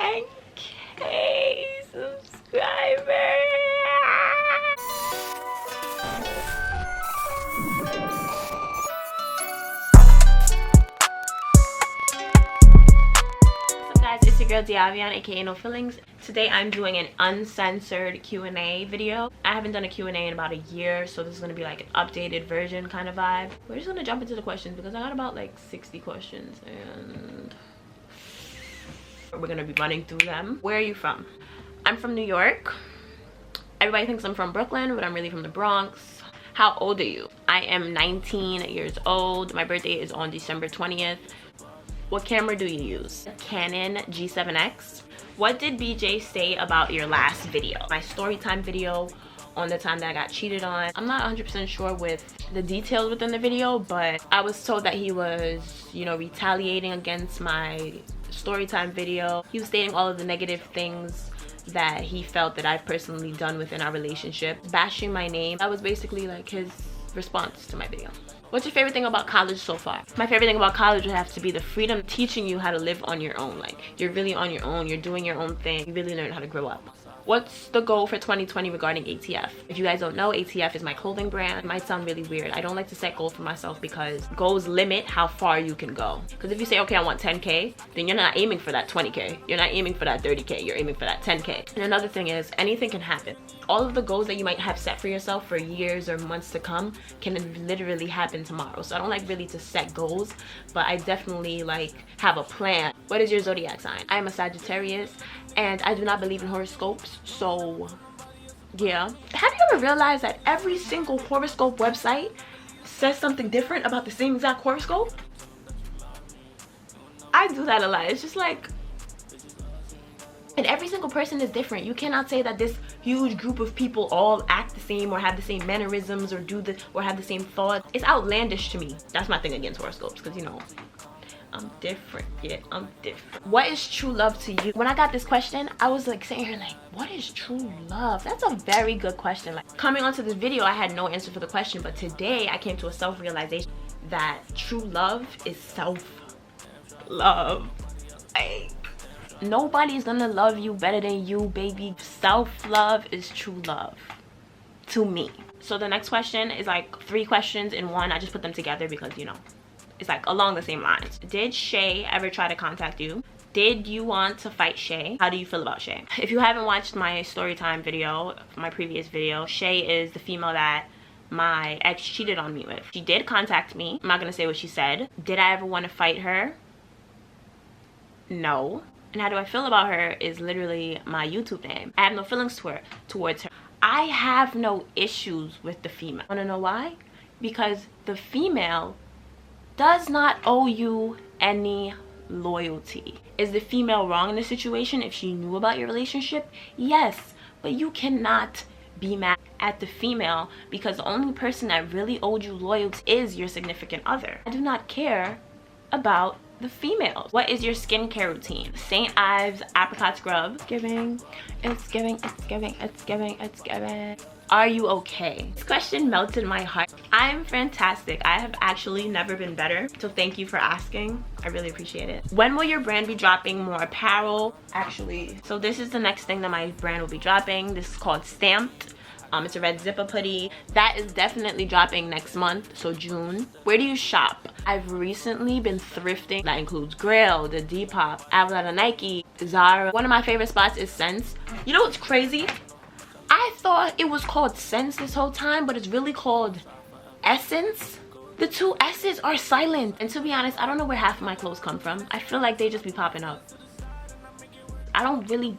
10K subscribers. Guys, it's your girl Deavion, aka No Feelings. Today I'm doing an uncensored Q&A video. I haven't done a Q&A in about a year, so this is going to be like an updated version kind of vibe. We're just going to jump into the questions because I got about like 60 questions and we're going to be running through them. Where are you from? I'm from New York. Everybody thinks I'm from Brooklyn, but I'm really from the Bronx. How old are you? I am 19 years old. My birthday is on December 20th. What camera do you use? Canon G7X. What did BJ say about your last video? My story time video on the time that I got cheated on. I'm not 100% sure with the details within the video, but I was told that he was, you know, retaliating against my story time video. He was stating all of the negative things that he felt that I've personally done within our relationship, bashing my name. That was basically like his response to my video. What's your favorite thing about college so far? My favorite thing about college would have to be the freedom, teaching you how to live on your own. Like, you're really on your own, you're doing your own thing, you really learn how to grow up. What's the goal for 2020 regarding ATF? If you guys don't know, ATF is my clothing brand. It might sound really weird. I don't like to set goals for myself because goals limit how far you can go. Because if you say, okay, I want 10K, then you're not aiming for that 20K. You're not aiming for that 30K. You're aiming for that 10K. And another thing is, anything can happen. All of the goals that you might have set for yourself for years or months to come can literally happen tomorrow. So I don't like really to set goals, but I definitely like have a plan. What is your zodiac sign? I am a Sagittarius and I do not believe in horoscopes. So yeah. Have you ever realized that every single horoscope website says something different about the same exact horoscope? I do that a lot. It's just like, and every single person is different. You cannot say that this huge group of people all act the same or have the same mannerisms or have the same thoughts. It's outlandish to me. That's my thing against horoscopes, because you know, I'm different. Yeah, I'm different. What is true love to you? When I got this question, I was like sitting here like, what is true love? That's a very good question. Like, coming onto this video, I had no answer for the question, but today I came to a self-realization that true love is self-love. Like, nobody's gonna love you better than you, baby. Self-love is true love to me. So the next question is like 3 questions in one. I just put them together because, you know, it's like along the same lines. Did Shay ever try to contact you? Did you want to fight Shay? How do you feel about Shay? If you haven't watched my story time video, my previous video, Shay is the female that my ex cheated on me with. She did contact me. I'm not gonna say what she said. Did I ever want to fight her? No. And how do I feel about her is literally my YouTube name. I have no feelings towards her. I have no issues with the female. Wanna know why? Because the female does not owe you any loyalty. Is the female wrong in the situation if she knew about your relationship? Yes, but you cannot be mad at the female because the only person that really owed you loyalty is your significant other. I do not care about the females. What is your skincare routine? St. Ives apricot scrub. It's giving, it's giving, it's giving, it's giving, it's giving. Are you okay? This question melted my heart. I'm fantastic. I have actually never been better. So thank you for asking. I really appreciate it. When will your brand be dropping more apparel? Actually, so this is the next thing that my brand will be dropping. This is called Stamped. It's a red zipper hoodie. That is definitely dropping next month, so June. Where do you shop? I've recently been thrifting. That includes Grail, the Depop, I have a lot of Nike, Zara. One of my favorite spots is Sense. You know what's crazy? I thought it was called Sense this whole time, but it's really called Essence. The 2 S's are silent. And to be honest, I don't know where half of my clothes come from. I feel like they just be popping up. I don't really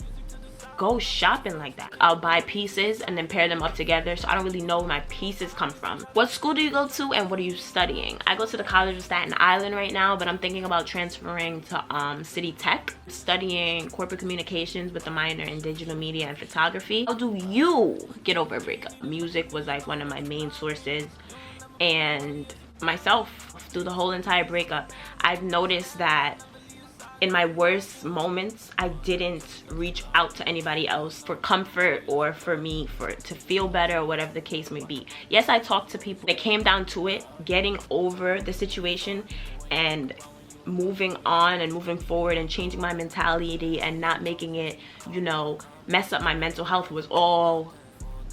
go shopping like that. I'll buy pieces and then pair them up together, so I don't really know where my pieces come from. What school do you go to and what are you studying? I go to the College of Staten Island right now, but I'm thinking about transferring to City Tech, studying corporate communications with a minor in digital media and photography. How do you get over a breakup? Music was like one of my main sources, and myself through the whole entire breakup, I've noticed that in my worst moments, I didn't reach out to anybody else for comfort or for me to feel better or whatever the case may be. Yes, I talked to people. It came down to it, getting over the situation and moving on and moving forward and changing my mentality and not making it, you know, mess up my mental health was all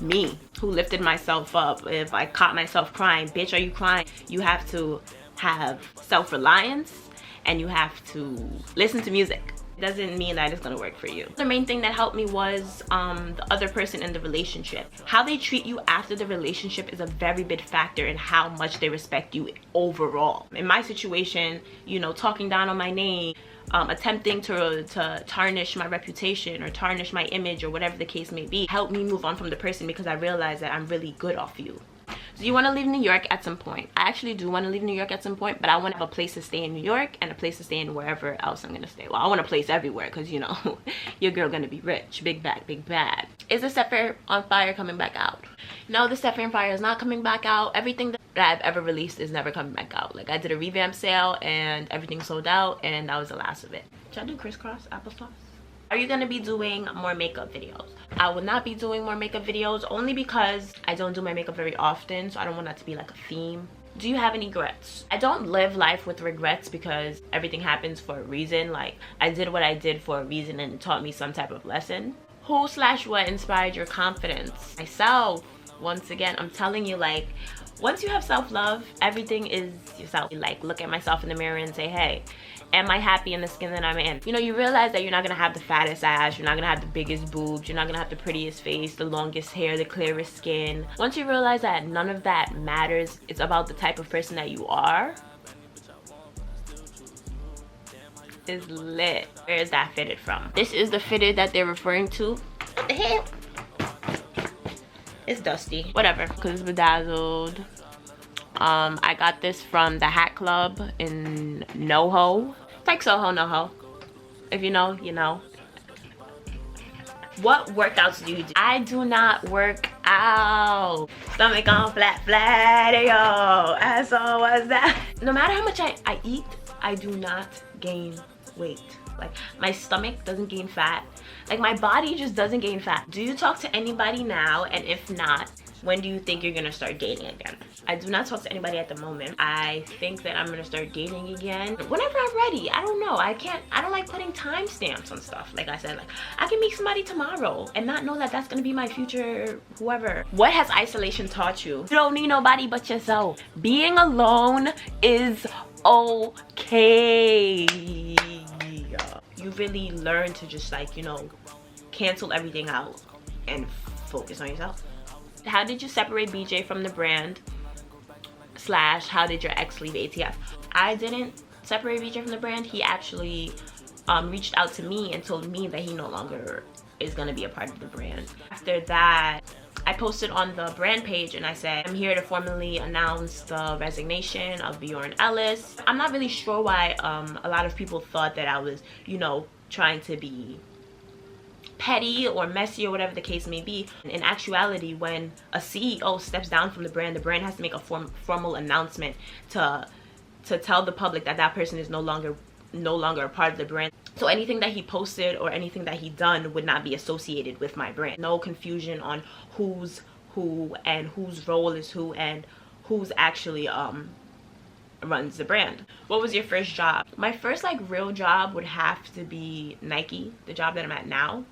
me who lifted myself up. If I caught myself crying, bitch, are you crying? You have to have self-reliance and you have to listen to music. It doesn't mean that it's gonna work for you. The main thing that helped me was the other person in the relationship. How they treat you after the relationship is a very big factor in how much they respect you overall. In my situation, you know, talking down on my name, attempting to tarnish my reputation or tarnish my image or whatever the case may be, helped me move on from the person because I realized that I'm really good off you. Do you want to leave New York at some point? I actually do want to leave New York at some point, but I want to have a place to stay in New York and a place to stay in wherever else I'm going to stay. Well, I want a place everywhere because, you know, your girl going to be rich. Big bag, big bag. Is the Set Fire on Fire coming back out? No, the Set Fire on Fire is not coming back out. Everything that I've ever released is never coming back out. Like, I did a revamp sale and everything sold out and that was the last of it. Should I do crisscross applesauce? Are you going to be doing more makeup videos? I will not be doing more makeup videos only because I don't do my makeup very often, so I don't want that to be like a theme. Do you have any regrets? I don't live life with regrets because everything happens for a reason. Like, I did what I did for a reason and it taught me some type of lesson. Who/what inspired your confidence? Myself. Once again, I'm telling you, like, once you have self-love, everything is yourself. Like, look at myself in the mirror and say, hey, am I happy in the skin that I'm in? You know, you realize that you're not gonna have the fattest ass, you're not gonna have the biggest boobs, you're not gonna have the prettiest face, the longest hair, the clearest skin. Once you realize that none of that matters, it's about the type of person that you are, is lit. Where is that fitted from? This is the fitted that they're referring to. What the hell? It's dusty. Whatever, because it's bedazzled. I got this from the Hat Club in NoHo. It's like Soho, NoHo. If you know, you know. What workouts do you do? I do not work out. Stomach on flat, flat, yo. Asshole, what's that? No matter how much I eat, I do not gain weight. Like, my stomach doesn't gain fat. Like, my body just doesn't gain fat. Do you talk to anybody now? And if not, when do you think you're gonna start dating again? I do not talk to anybody at the moment. I think that I'm gonna start dating again whenever I'm ready. I don't know. I don't like putting timestamps on stuff. Like I said, like, I can meet somebody tomorrow and not know that that's gonna be my future whoever. What has isolation taught you? You don't need nobody but yourself. Being alone is okay. You really learn to just, like, you know, cancel everything out and focus on yourself. How did you separate BJ from the brand? / how did your ex leave ATF? I didn't separate BJ from the brand. He actually reached out to me and told me that he no longer is gonna be a part of the brand. After that, I posted on the brand page and I said, I'm here to formally announce the resignation of Bjorn Ellis. I'm not really sure why a lot of people thought that I was, you know, trying to be petty or messy or whatever the case may be. In actuality, when a CEO steps down from the brand has to make a formal announcement to tell the public that that person is no longer a part of the brand. So anything that he posted or anything that he done would not be associated with my brand. No confusion on who's who and whose role is who and who's actually runs the brand. What was your first job? My first, like, real job would have to be Nike, the job that I'm at now.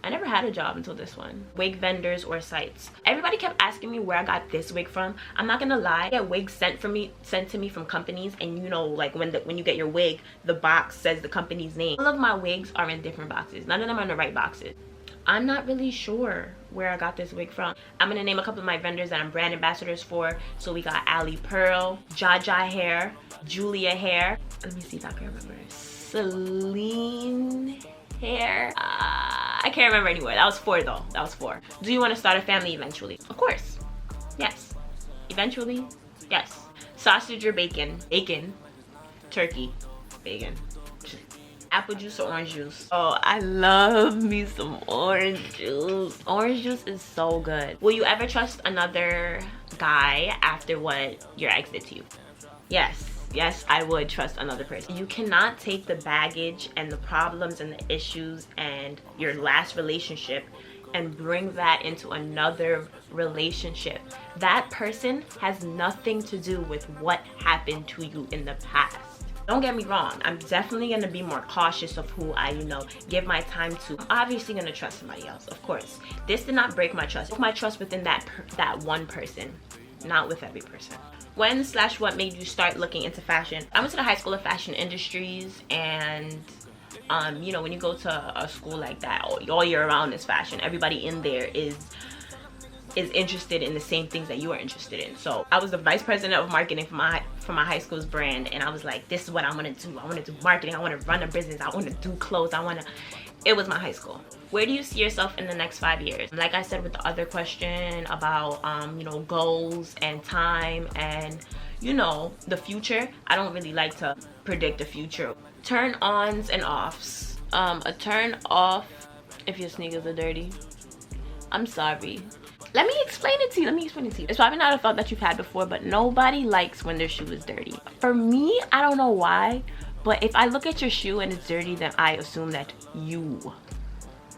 I never had a job until this one. Wig vendors or sites. Everybody kept asking me where I got this wig from. I'm not gonna lie, I get wigs sent to me from companies, and you know, like, when you get your wig, the box says the company's name. All of my wigs are in different boxes. None of them are in the right boxes. I'm not really sure where I got this wig from. I'm gonna name a couple of my vendors that I'm brand ambassadors for. So we got Ali Pearl, Jaja Hair, Julia Hair. Let me see if I can remember. Celine Hair. I can't remember anywhere. That was 4 though. That was 4. Do you want to start a family eventually? Of course. Yes. Eventually? Yes. Sausage or bacon? Bacon. Turkey. Bacon. Apple juice or orange juice? Oh, I love me some orange juice. Orange juice is so good. Will you ever trust another guy after what your ex did to you? Yes. Yes, I would trust another person. You cannot take the baggage and the problems and the issues and your last relationship and bring that into another relationship. That person has nothing to do with what happened to you in the past. Don't get me wrong, I'm definitely gonna be more cautious of who I, give my time to. I'm obviously gonna trust somebody else, of course. This did not break my trust. It broke my trust within that one person, not with every person. When/what made you start looking into fashion? I went to the High School of Fashion Industries, and when you go to a school like that, all year round is fashion. Everybody in there is interested in the same things that you are interested in. So I was the vice president of marketing for my high school's brand, and I was like, this is what I want to do. I want to do marketing. I want to run a business. I want to do clothes. It was my high school. Where do you see yourself in the next 5 years? Like I said with the other question about goals and time and the future, I don't really like to predict the future. Turn ons and offs. A turn off if your sneakers are dirty. I'm sorry. Let me explain it to you. It's probably not a thought that you've had before, but nobody likes when their shoe is dirty. For me, I don't know why, but if I look at your shoe and it's dirty, then I assume that you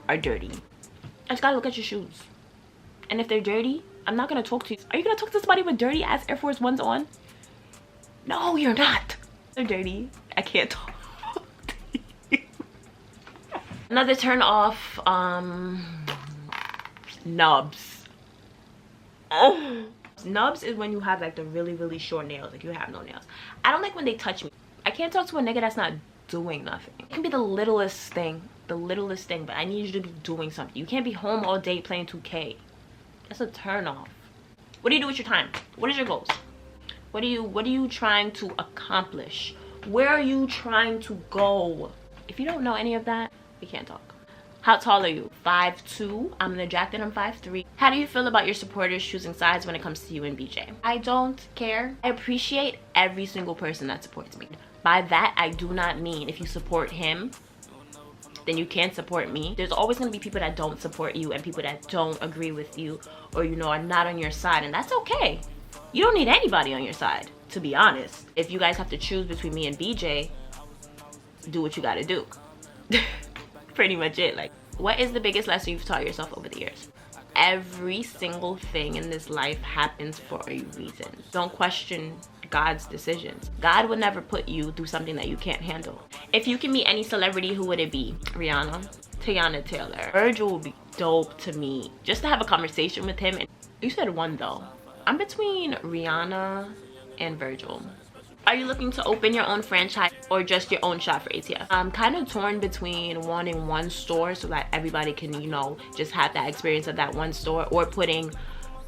are dirty. I just gotta look at your shoes. And if they're dirty, I'm not gonna talk to you. Are you gonna talk to somebody with dirty ass Air Force Ones on? No, you're not. They're dirty. I can't talk to you. Another turn off, nubs. Nubs is when you have like the really short nails, like you have no nails. I don't like when they touch me. I can't talk to a nigga that's not doing nothing. It can be the littlest thing, but I need you to be doing something. You can't be home all day playing 2K. That's a turn off. What do you do with your time? What is your goals? What are you trying to accomplish? Where are you trying to go? If you don't know any of that, we can't talk. How tall are you? 5'2". I'm in the jacket, I'm 5'3". How do you feel about your supporters choosing sides when it comes to you and BJ? I don't care. I appreciate every single person that supports me. By that, I do not mean if you support him, then you can't support me. There's always gonna be people that don't support you and people that don't agree with you or, are not on your side, and that's okay. You don't need anybody on your side, to be honest. If you guys have to choose between me and BJ, do what you gotta do. Pretty much it. Like, what is the biggest lesson you've taught yourself over the years? Every single thing in this life happens for a reason. Don't question God's decisions. God would never put you through something that you can't handle. If you can meet any celebrity, who would it be? Rihanna, Tiana Taylor. Virgil would be dope to meet. Just to have a conversation with him. And you said one though. I'm between Rihanna and Virgil. Are you looking to open your own franchise or just your own shop for ATF? I'm kind of torn between wanting one store so that everybody can, just have that experience of that one store, or putting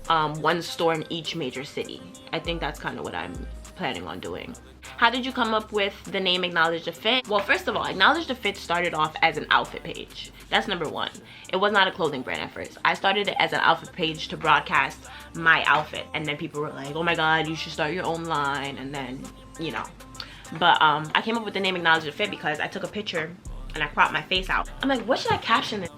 one store in each major city. I think that's kind of what I'm planning on doing. How did you come up with the name Acknowledge the Fit? Well, first of all, Acknowledge the Fit started off as an outfit page. That's number one. It was not a clothing brand at first. I started it as an outfit page to broadcast my outfit, and then people were like, oh my god, you should start your own line, and then but I came up with the name Acknowledge the Fit because I took a picture and I cropped my face out. I'm like, what should I caption this?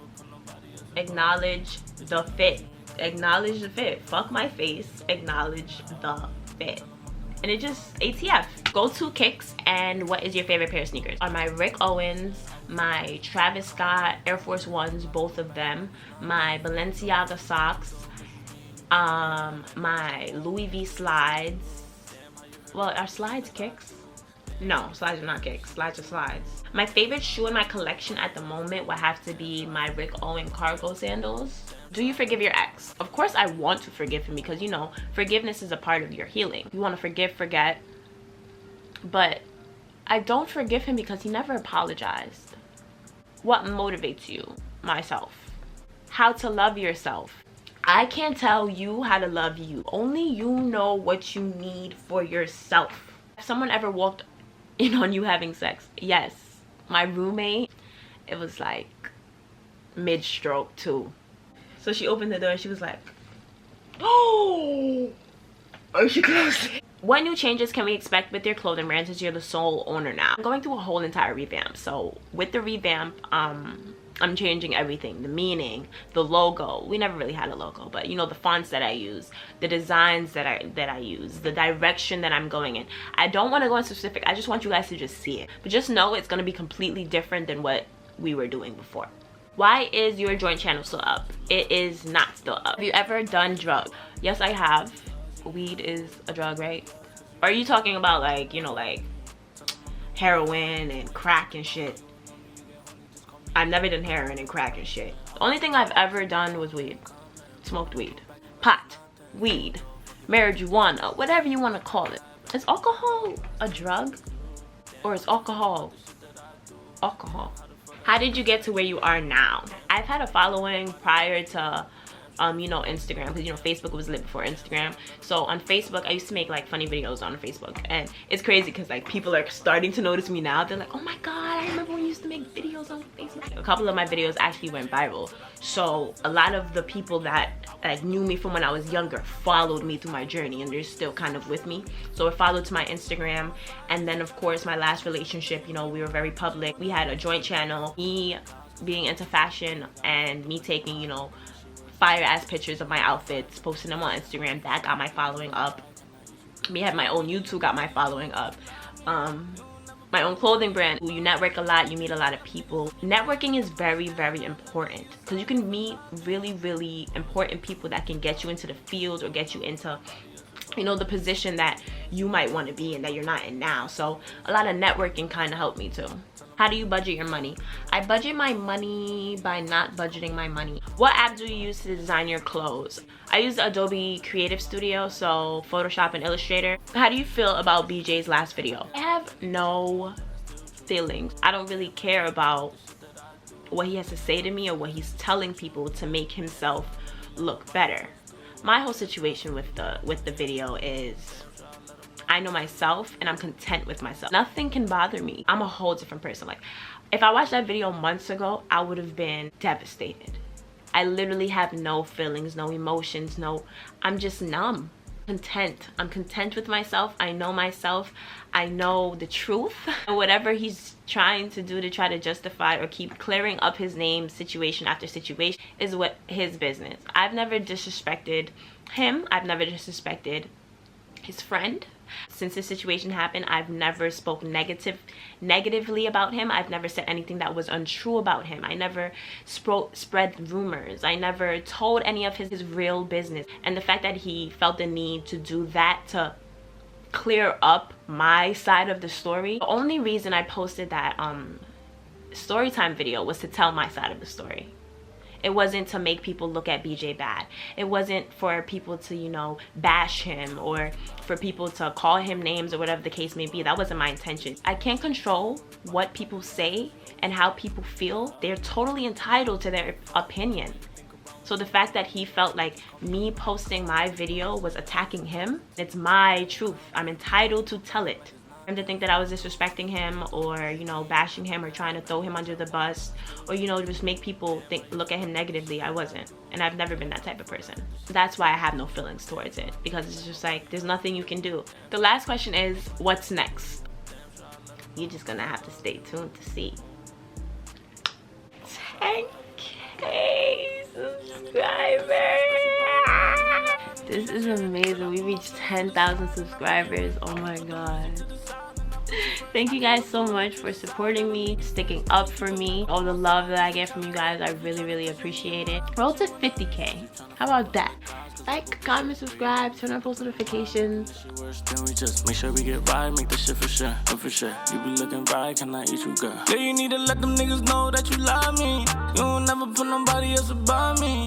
Acknowledge the fit. Acknowledge the fit. Fuck my face. Acknowledge the fit. And it just, ATF. Go-to kicks and what is your favorite pair of sneakers? Are my Rick Owens, my Travis Scott Air Force Ones, both of them, my Balenciaga socks, my Louis V slides. Well, are slides kicks? No, slides are not kicks. Slides are slides. My favorite shoe in my collection at the moment would have to be my Rick Owens cargo sandals. Do you forgive your ex? Of course I want to forgive him because, forgiveness is a part of your healing. You want to forgive, forget. But I don't forgive him because he never apologized. What motivates you? Myself. How to love yourself. I can't tell you how to love you. Only you know what you need for yourself. If someone ever walked in on you having sex, yes. My roommate, it was like mid-stroke too. So she opened the door and she was like, oh, are she close? What new changes can we expect with your clothing brand since you're the sole owner now? I'm going through a whole entire revamp. So with the revamp, I'm changing everything. The meaning, the logo. We never really had a logo, but the fonts that I use, the designs that I use, the direction that I'm going in. I don't want to go in specific. I just want you guys to just see it. But just know it's going to be completely different than what we were doing before. Why is your joint channel still up? It is not still up. Have you ever done drugs? Yes, I have. Weed is a drug, right? Or are you talking about like, heroin and crack and shit. I've never done heroin and crack and shit. The only thing I've ever done was weed. Smoked weed. Pot. Weed. Marijuana. Whatever you want to call it. Is alcohol a drug? Or is alcohol alcohol? How did you get to where you are now? I've had a following prior to you know, Instagram, because you know Facebook was lit before Instagram. So on Facebook, I used to make like funny videos on Facebook, and it's crazy because like people are starting to notice me now. They're like, oh my god, I remember when you used to make videos on Facebook. A couple of my videos actually went viral, so a lot of the people that like knew me from when I was younger followed me through my journey, and they're still kind of with me. So it followed to my Instagram, and then of course my last relationship, you know, we were very public. We had a joint channel, me being into fashion and me taking, you know, fire ass pictures of my outfits, posting them on Instagram. That got my following up. Me have my own YouTube, got my following up. My own clothing brand. You network a lot, you meet a lot of people. Networking is very, very important because you can meet really, really important people that can get you into the field or get you into, you know, the position that you might want to be in that you're not in now. So a lot of networking kind of helped me too. How do you budget your money? I budget my money by not budgeting my money. What app do you use to design your clothes? I use Adobe Creative Studio, so Photoshop and Illustrator. How do you feel about BJ's last video? I have no feelings. I don't really care about what he has to say to me or what he's telling people to make himself look better. My whole situation with the video is I know myself and I'm content with myself. Nothing can bother me. I'm a whole different person. Like, if I watched that video months ago, I would have been devastated. I literally have no feelings, no emotions, I'm just numb. Content. I'm content with myself. I know myself. I know the truth. Whatever he's trying to do to try to justify or keep clearing up his name situation after situation is what his business. I've never disrespected him. I've never disrespected his friend. Since this situation happened, I've never spoke negatively about him. I've never said anything that was untrue about him. I never spread rumors. I never told any of his real business. And the fact that he felt the need to do that to clear up my side of the story, the only reason I posted that story time video was to tell my side of the story. It wasn't to make people look at BJ bad. It wasn't for people to, you know, bash him or for people to call him names or whatever the case may be. That wasn't my intention. I can't control what people say and how people feel. They're totally entitled to their opinion. So the fact that he felt like me posting my video was attacking him, it's my truth. I'm entitled to tell it. And to think that I was disrespecting him or, you know, bashing him or trying to throw him under the bus or, you know, just make people look at him negatively, I wasn't. And I've never been that type of person. That's why I have no feelings towards it, because it's just like there's nothing you can do. The last question is, what's next? You're just gonna have to stay tuned to see. 10K subscribers. This is amazing. We reached 10,000 subscribers. Oh my god. Thank you guys so much for supporting me, sticking up for me. All the love that I get from you guys, I really, really appreciate it. Roll to 50K. How about that? Like, comment, subscribe, turn on post notifications. Then we just make sure we get right, make the shit for sure, for sure. You be looking right, can I eat you, girl? Yeah, you need to let them niggas know that you love me. You don't never put nobody else above me.